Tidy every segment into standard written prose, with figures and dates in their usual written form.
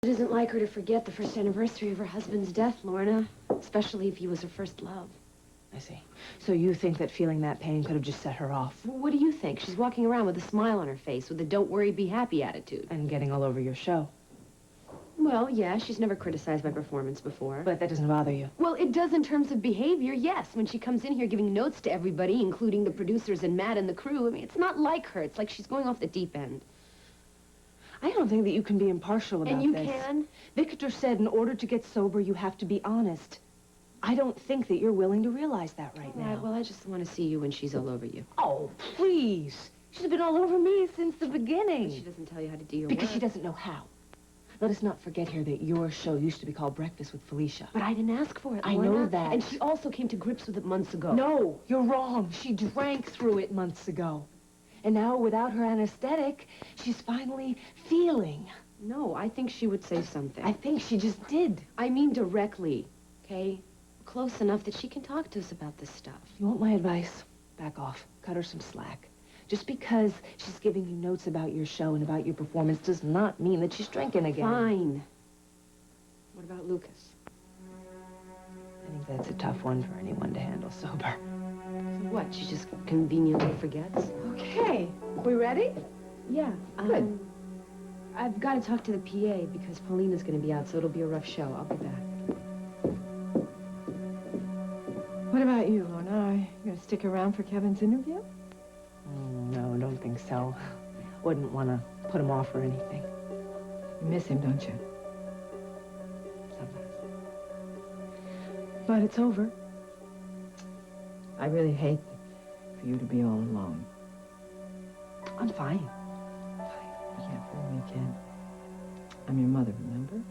It isn't like her to forget the first anniversary of her husband's death, Lorna. Especially if he was her first love. I see. So you think that feeling that pain could have just set her off? Well, what do you think? She's walking around with a smile on her face, with a don't worry, be happy attitude. And getting all over your show. Well, yeah, she's never criticized my performance before. But that doesn't bother you? Well, it does in terms of behavior, yes. When she comes in here giving notes to everybody, including the producers and Matt and the crew, I mean, it's not like her. It's like she's going off the deep end. I don't think that you can be impartial about this. And you can? Victor said in order to get sober, you have to be honest. I don't think that you're willing to realize that right now. Right, well, I just want to see you when she's all over you. Oh, please. She's been all over me since the beginning. But she doesn't tell you how to do your Because work. she doesn't know how. Let us not forget here that your show used to be called Breakfast with Felicia. But I didn't ask for it, I Lorna. know that. And she also came to grips with it months ago. No, you're wrong. She drank through it months ago. And now, without her anesthetic, she's finally feeling. No, I think she would say something. I think she just did. I mean directly, okay? Close enough that she can talk to us about this stuff. You want my advice? Back off. Cut her some slack. Just because she's giving you notes about your show and about your performance does not mean that she's drinking again. Fine. What about Lucas? I think that's a tough one for anyone to handle sober. So what, she just conveniently forgets? Okay. We ready? Yeah. Good. I've got to talk to the PA because Paulina's going to be out, so it'll be a rough show. I'll be back. What about you, Lorna? Are you going to stick around for Kevin's interview? No, I don't think so. Wouldn't want to put him off or anything. You miss him, don't you? Sometimes. But it's over. I really hate for you to be all alone. I'm fine. You can't fool me, kid. I'm your mother, remember?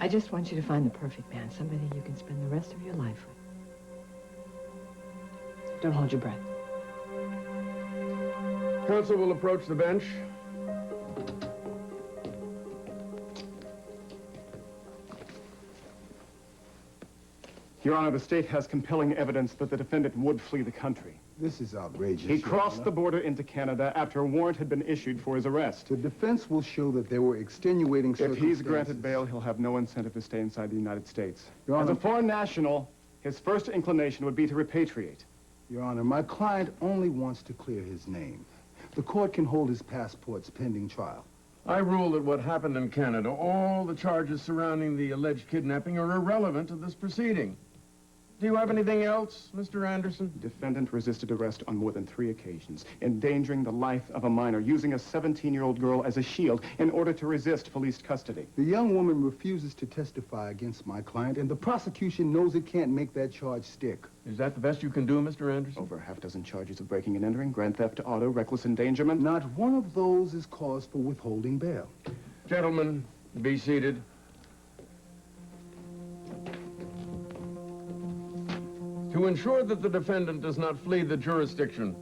I just want you to find the perfect man, somebody you can spend the rest of your life with. Don't hold your breath. Counsel will approach the bench. Your Honor, the state has compelling evidence that the defendant would flee the country. This is outrageous. He crossed the border into Canada after a warrant had been issued for his arrest. The defense will show that there were extenuating If circumstances. he's granted bail, he'll have no incentive to stay inside the United States. Your As Honor, a foreign national, his first inclination would be to repatriate. Your Honor, my client only wants to clear his name. The court can hold his passports pending trial. I rule that what happened in Canada, all the charges surrounding the alleged kidnapping, are irrelevant to this proceeding. Do you have anything else, Mr. Anderson? The defendant resisted arrest on more than 3 occasions, endangering the life of a minor, using a 17-year-old girl as a shield in order to resist police custody. The young woman refuses to testify against my client, and the prosecution knows it can't make that charge stick. Is that the best you can do, Mr. Anderson? Over half dozen charges of breaking and entering, grand theft to auto, reckless endangerment. Not one of those is cause for withholding bail. Gentlemen, be seated. To ensure that the defendant does not flee the jurisdiction,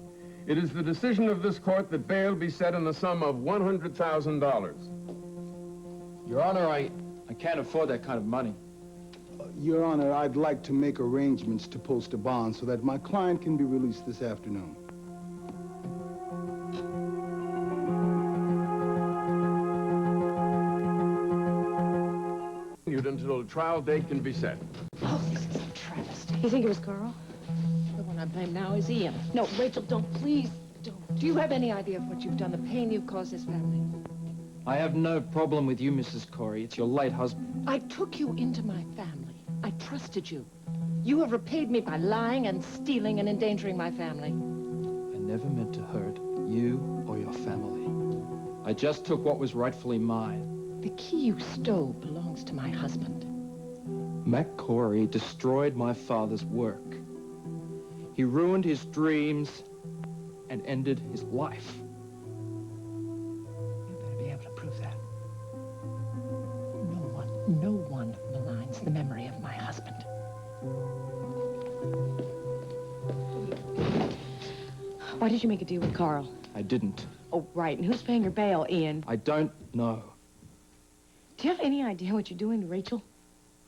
it is the decision of this court that bail be set in the sum of $100,000. Your Honor, I can't afford that kind of money. Your Honor, I'd like to make arrangements to post a bond so that my client can be released this afternoon. Until a trial date can be set. Oh, this is a travesty. You think it was Carl? The one I blame now is Ian. No, Rachel, don't, please, don't. Do you have any idea of what you've done, the pain you've caused this family? I have no problem with you, Mrs. Cory. It's your late husband. I took you into my family. I trusted you. You have repaid me by lying and stealing and endangering my family. I never meant to hurt you or your family. I just took what was rightfully mine. The key you stole belongs to my husband. Matt Cory destroyed my father's work. He ruined his dreams and ended his life. You better be able to prove that. No one maligns the memory of my husband. Why did you make a deal with Carl? I didn't. Oh, right. And who's paying your bail, Ian? I don't know. Do you have any idea what you're doing to Rachel?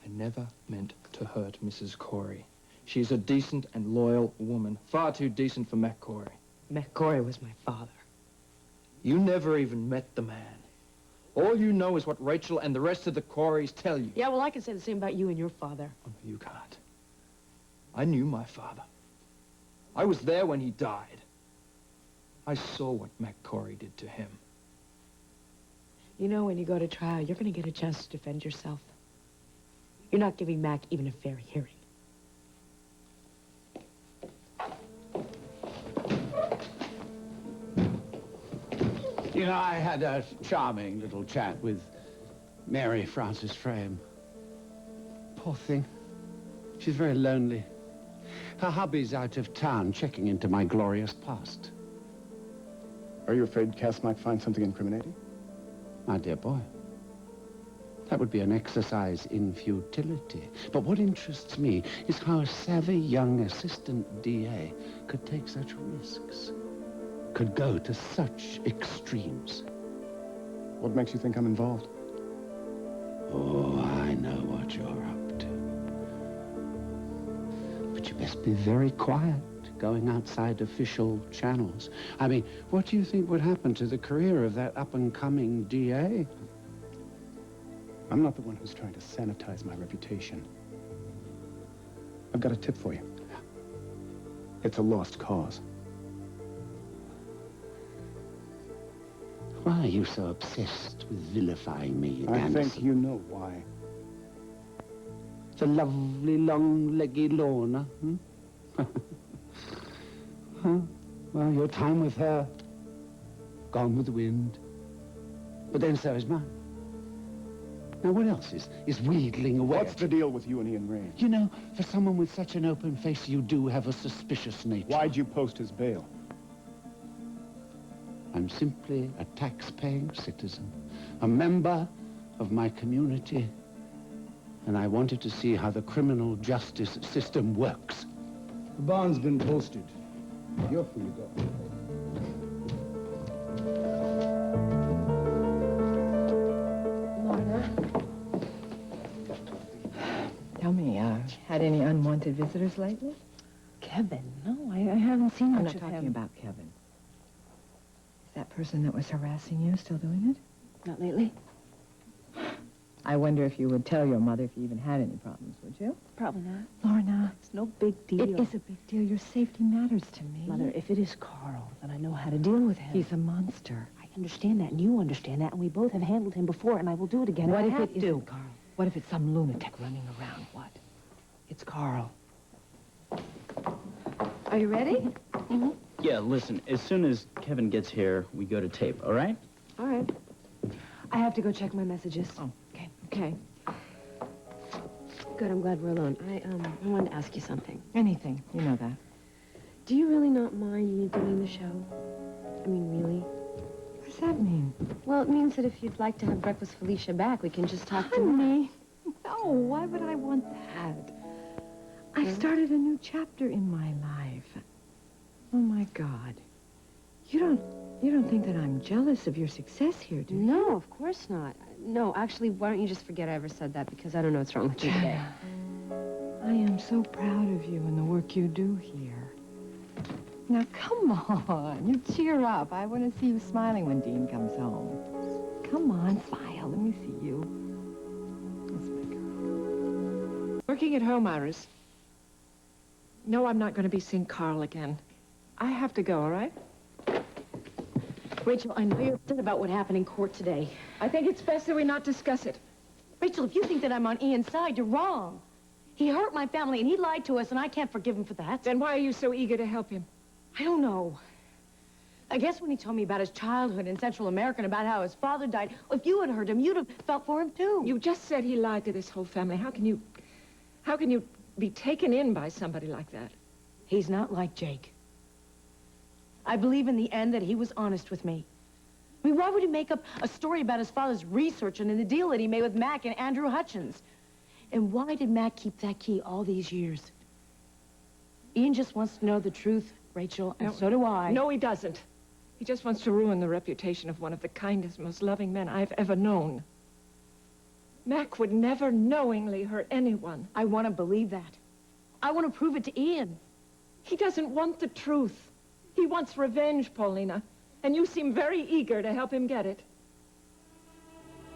I never meant to hurt Mrs. Cory. She's a decent and loyal woman. Far too decent for Matt Cory. Matt Cory was my father. You never even met the man. All you know is what Rachel and the rest of the Corys tell you. Yeah, well, I can say the same about you and your father. Oh, no, you can't. I knew my father. I was there when he died. I saw what Mac Cory did to him. You know, when you go to trial, you're going to get a chance to defend yourself. You're not giving Mac even a fair hearing. You know, I had a charming little chat with Mary Frances Frame. Poor thing. She's very lonely. Her hubby's out of town checking into my glorious past. Are you afraid Cass might find something incriminating? My dear boy, that would be an exercise in futility. But what interests me is how a savvy young assistant DA could take such risks, could go to such extremes. What makes you think I'm involved? Oh, I know what you're up to. But you best be very quiet going outside official channels. I mean, what do you think would happen to the career of that up-and-coming DA? I'm not the one who's trying to sanitize my reputation. I've got a tip for you. It's a lost cause. Why are you so obsessed with vilifying me, I Anderson? think you know why. The lovely, long-legged Lorna, Huh? Well, your time with her, gone with the wind. But then so is mine. Now, what else is wheedling away? What's the deal with you and Ian Rain? You know, for someone with such an open face, you do have a suspicious nature. Why'd you post his bail? I'm simply a tax-paying citizen, a member of my community, and I wanted to see how the criminal justice system works. The bond's been posted. You're free to go. Lorna? Tell me, had any unwanted visitors lately? Kevin? No, I haven't seen I'm much not of talking him. about Kevin. Is that person that was harassing you still doing it? Not lately. I wonder if you would tell your mother if you even had any problems, would you? Probably not. Lorna, It's no big deal. it is a big deal. Your safety matters to me. Mother, if it is Carl, then I know how to deal with him. He's a monster. I understand that, and you understand that, and we both have handled him before, and I will do it again. What if if I have it to. isn't Carl? What if it's some lunatic running around? What? It's Carl. Are you ready? Yeah, listen, as soon as Kevin gets here, we go to tape, all right? All right. I have to go check my messages. Oh, okay. Okay. Good, I'm glad we're alone. I wanted to ask you something. Anything. You know that. Do you really not mind me doing the show? I mean, really? What does that mean? Well, it means that if you'd like to have breakfast Felicia back, we can just talk to her. Honey, no, why would I want that? I started a new chapter in my life. Oh, my God. You don't think that I'm jealous of your success here, do you? No, of course not. No, actually, why don't you just forget I ever said that, because I don't know what's wrong with you today. I am so proud of you and the work you do here. Now, come on. You cheer up. I want to see you smiling when Dean comes home. Come on, smile. Let me see you. That's my girl. Working at home, Iris. No, I'm not going to be seeing Carl again. I have to go, all right? Rachel, I know you're upset about what happened in court today. I think it's best that we not discuss it. Rachel, if you think that I'm on Ian's side, you're wrong. He hurt my family, and he lied to us, and I can't forgive him for that. Then why are you so eager to help him? I don't know. I guess when he told me about his childhood in Central America and about how his father died, if you had heard him, you'd have felt for him, too. You just said he lied to this whole family. How can you be taken in by somebody like that? He's not like Jake. I believe in the end that he was honest with me. I mean, why would he make up a story about his father's research and the deal that he made with Mac and Andrew Hutchins? And why did Mac keep that key all these years? Ian just wants to know the truth, Rachel, and so do I. No, he doesn't. He just wants to ruin the reputation of one of the kindest, most loving men I've ever known. Mac would never knowingly hurt anyone. I want to believe that. I want to prove it to Ian. He doesn't want the truth. He wants revenge, Paulina. And you seem very eager to help him get it.